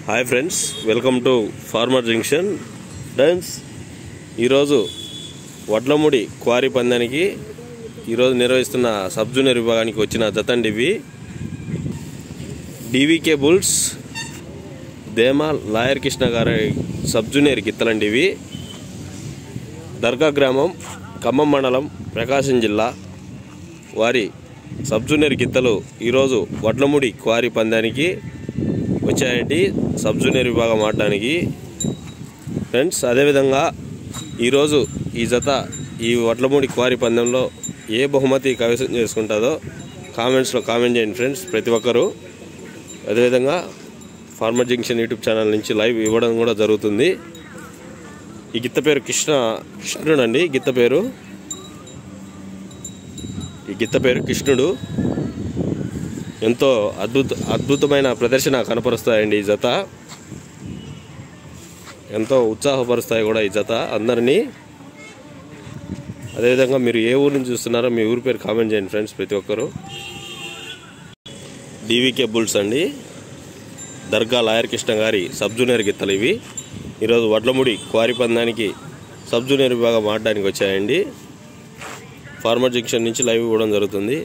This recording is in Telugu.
Hi friends, welcome to farmer junction. Friends, ఈరోజు వడ్లముడి క్వారీ పందానికి ఈరోజు నిర్వహిస్తున్న సబ్ జూనియర్ విభాగానికి వచ్చిన జతండి ఇవి. డివికే బుల్స్ దేమా లాయర్ కృష్ణ గారి సబ్ జూనియర్ గిత్తలండి ఇవి. దర్గా గ్రామం, ఖమ్మం మండలం, ప్రకాశం జిల్లా వారి సబ్ జూనియర్ గిత్తలు ఈరోజు వడ్లముడి క్వారీ పందానికి వచ్చాయండి, సబ్ జూనియర్ విభాగం ఆడడానికి. ఫ్రెండ్స్, అదేవిధంగా ఈరోజు ఈ జత ఈ వడ్లముడి క్వారీ పందెంలో ఏ బహుమతి కైవసం చేసుకుంటుందో కామెంట్స్లో కామెంట్ చేయండి ఫ్రెండ్స్, ప్రతి ఒక్కరూ. అదేవిధంగా ఫార్మర్ జంక్షన్ యూట్యూబ్ ఛానల్ నుంచి లైవ్ ఇవ్వడం కూడా జరుగుతుంది. ఈ గిత్త పేరు కృష్ణుడు అండి. ఈ గిత్త పేరు కృష్ణుడు. ఎంతో అద్భుతమైన ప్రదర్శన కనపరుస్తాయండి ఈ జత. ఎంతో ఉత్సాహపరుస్తాయి కూడా ఈ జత అందరినీ. అదేవిధంగా మీరు ఏ ఊరు నుంచి చూస్తున్నారో మీ ఊరి పేరు కామెంట్ చేయండి ఫ్రెండ్స్, ప్రతి ఒక్కరు. డివికే బుల్స్ అండి, దర్గా లాయర్ కృష్ణ గారి సబ్ జూనియర్ గిత్తలు ఇవి. ఈరోజు వడ్లముడి క్వారీ పందానికి సబ్ జూనియర్ విభాగం ఆడడానికి వచ్చాయండి. ఫార్మర్ జంక్షన్ నుంచి లైవ్ ఇవ్వడం జరుగుతుంది.